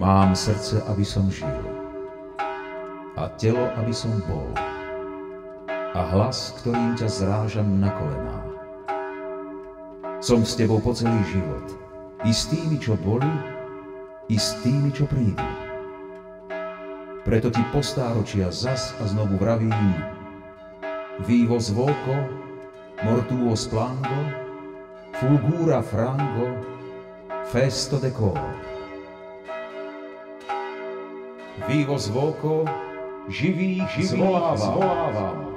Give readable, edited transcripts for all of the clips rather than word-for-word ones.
Mám srdce, aby som žil, a telo, aby som bol, a hlas, ktorým ťa zrážam na kolená. Som s tebou po celý život, i s tými, čo boli, i s tými, čo prídu. Preto ti po stáročia zas a znovu vravím: vivo svoco, mortuo splango, fulgura frango, festo decoro. Vivo svoco, živých zvolávam.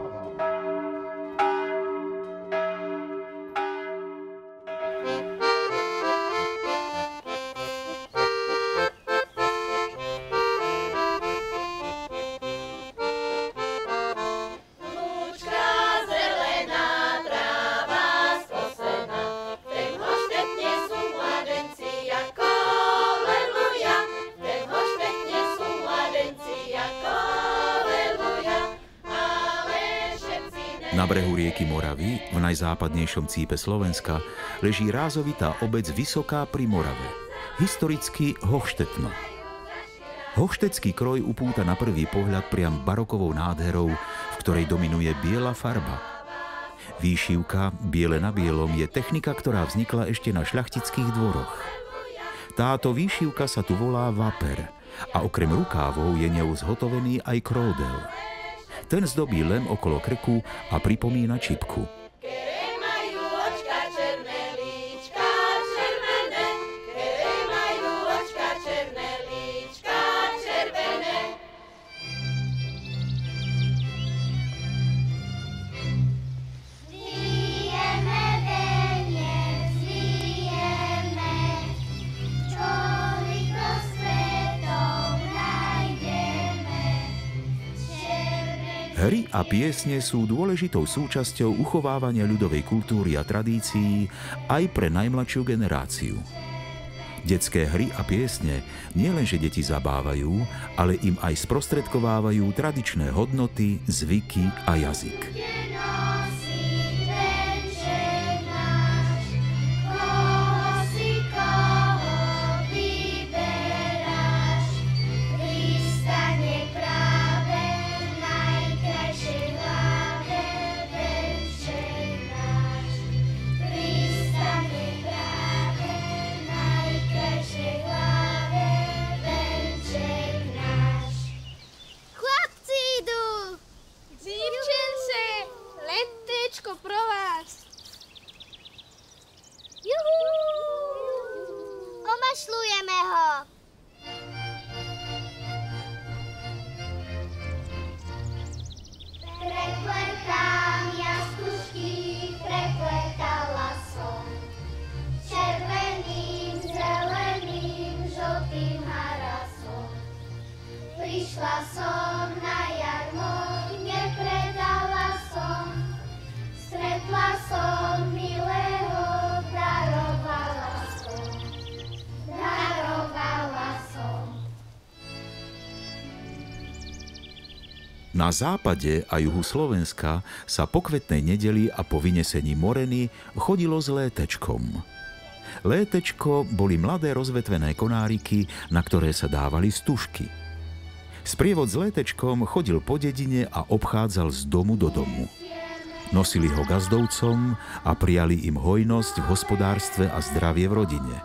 Na brehu rieky Moravy, v najzápadnejšom cípe Slovenska, leží rázovitá obec Vysoká pri Morave, historicky Hochštetno. Hochštetský kroj upúta na prvý pohľad priam barokovou nádherou, v ktorej dominuje biela farba. Výšivka, biele na bielom, je technika, ktorá vznikla ešte na šľachtických dvoroch. Táto výšivka sa tu volá vaper a okrem rukávov je ňou zhotovený aj kródel. Ten zdobí lem okolo krku a pripomína čipku. Hry a piesne sú dôležitou súčasťou uchovávania ľudovej kultúry a tradícií aj pre najmladšiu generáciu. Detské hry a piesne nielenže deti zabávajú, ale im aj sprostredkovávajú tradičné hodnoty, zvyky a jazyk. Pro vás. Juhu! Omašľujeme ho. Prepletám ja stužky, prepletala som. Červeným, zeleným, žltým harasom. Prišla som na jarmo, nepredala som. Stretla som milého, darovala som. Na západe a juhu Slovenska sa po kvetnej nedeli a po vynesení moreny chodilo s létečkom. Létečko boli mladé rozvetvené konáriky, na ktoré sa dávali stužky. Sprievod s létečkom chodil po dedine a obchádzal z domu do domu. Nosili ho gazdovcom a prijali im hojnosť v hospodárstve a zdravie v rodine.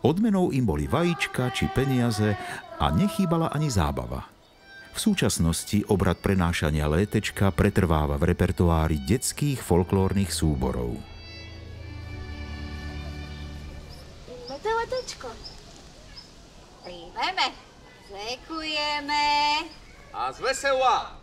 Odmenou im boli vajíčka či peniaze a nechýbala ani zábava. V súčasnosti obrad prenášania létečka pretrváva v repertoári detských folklórnych súborov. Príjmete létečko? Príjmeme, zekujeme. A zvesela!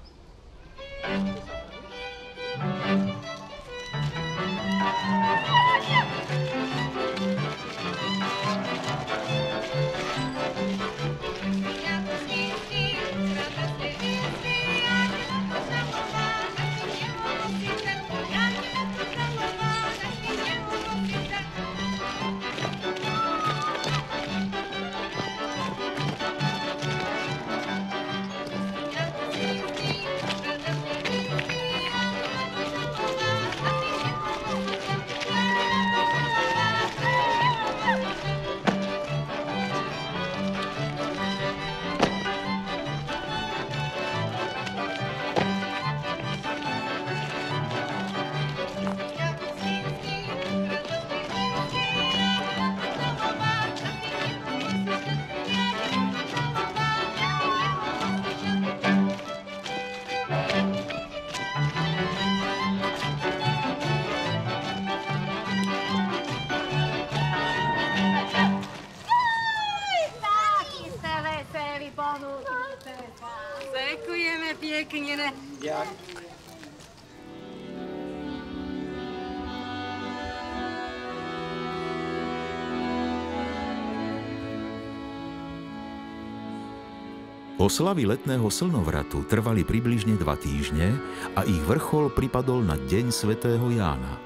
Oslavy letného slnovratu trvali približne 2 týždne a ich vrchol pripadol na deň svätého Jána.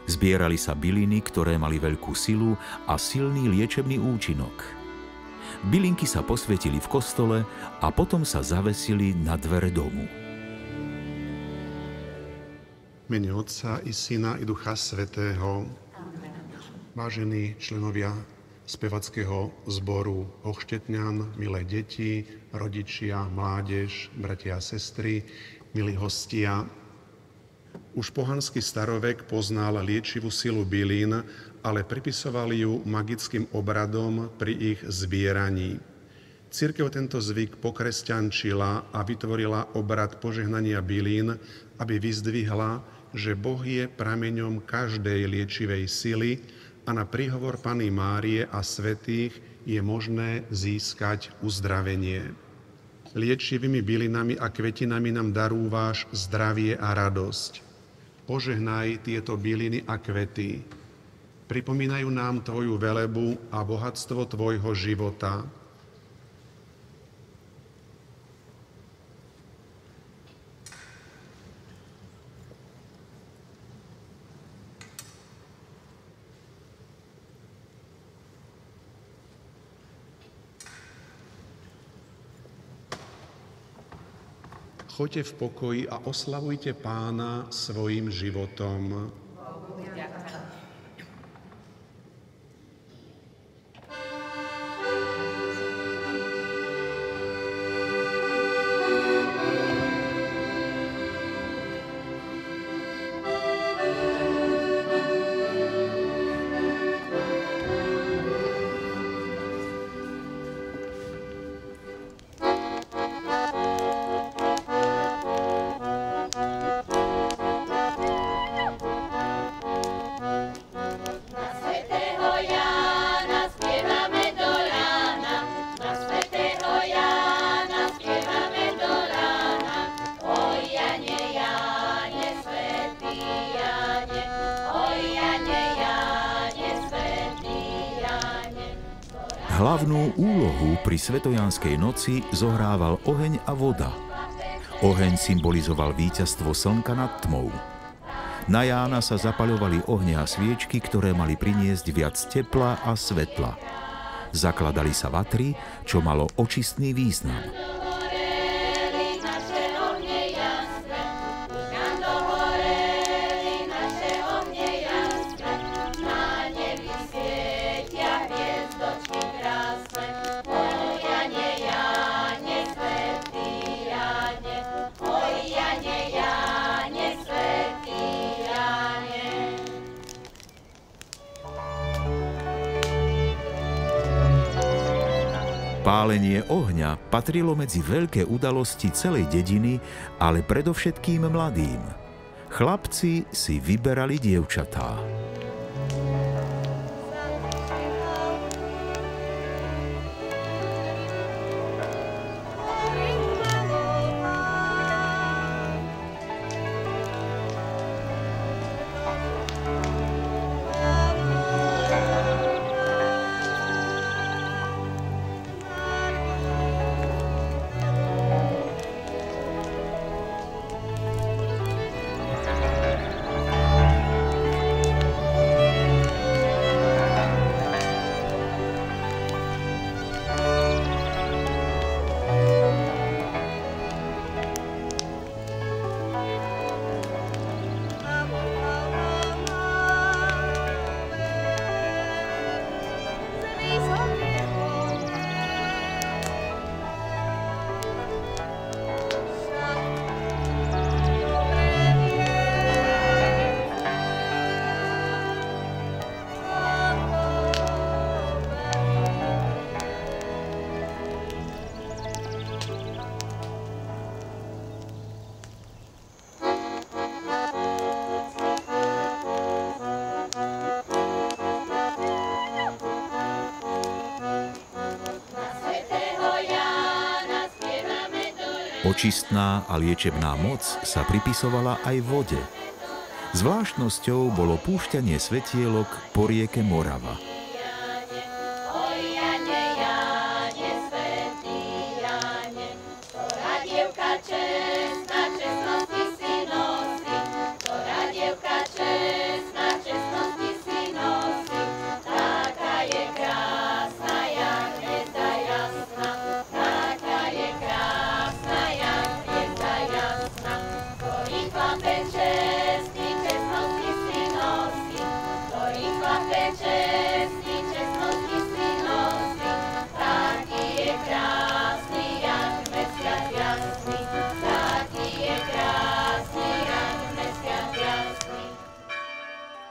Zbierali sa byliny, ktoré mali veľkú silu a silný liečebný účinok. Bylinky sa posvetili v kostole a potom sa zavesili na dvere domu. V mene Otca i Syna i Ducha Svätého. Vážení členovia spevackého zboru Hochštetňan, milé deti, rodičia, mládež, bratia a sestry, milí hostia. Už pohanský starovek poznal liečivú silu bylín, ale pripisovali ju magickým obradom pri ich zbieraní. Cirkev tento zvyk pokresťančila a vytvorila obrad požehnania bylín, aby vyzdvihla, že Boh je prameňom každej liečivej sily, a na príhovor Panny Márie a svätých je možné získať uzdravenie. Liečivými bylinami a kvetinami nám darúváš zdravie a radosť. Požehnaj tieto byliny a kvety. Pripomínajú nám Tvoju velebu a bohatstvo Tvojho života. Choďte v pokoji a oslavujte Pána svojim životom. Hlavnú úlohu pri Svetojanskej noci zohrával oheň a voda. Oheň symbolizoval víťazstvo slnka nad tmou. Na Jána sa zapaľovali ohne a sviečky, ktoré mali priniesť viac tepla a svetla. Zakladali sa vatry, čo malo očistný význam. Pálenie ohňa patrilo medzi veľké udalosti celej dediny, ale predovšetkým mladým. Chlapci si vyberali dievčatá. Očistná a liečebná moc sa pripisovala aj vode. Zvláštnosťou bolo púšťanie svetielok po rieke Morava.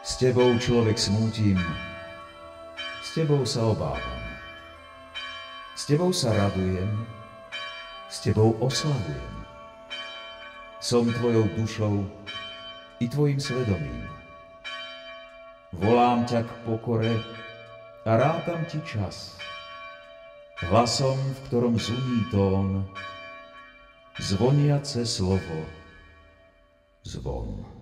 S tebou, človek, smútim, s tebou sa obávam, s tebou sa radujem, s tebou oslavujem. Som tvojou dušou i tvojim svedomím. Volám ťa k pokore a rátam ti čas. Hlasom, v ktorom zuní tón, zvoniace slovo, zvon.